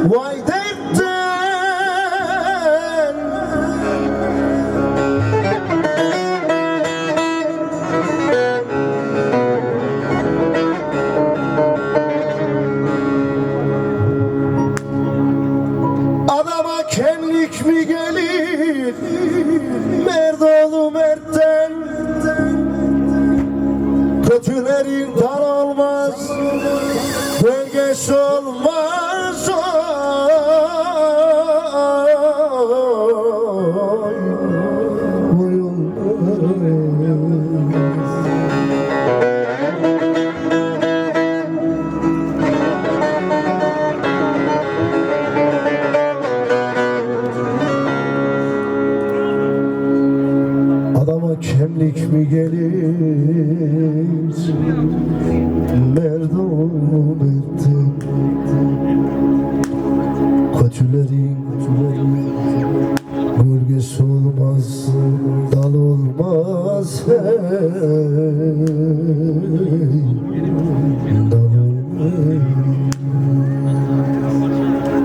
vay dertten. Adama kemlik mi gelir, Merdoğlu Mert'ten. Kötülerin dar olmaz, gölgesi olmaz. Adama kemlik mi gelir, Merdoğlu Mert'ten. Kötülerin gölgesi olmaz, dal olmaz, hey, dal olmaz.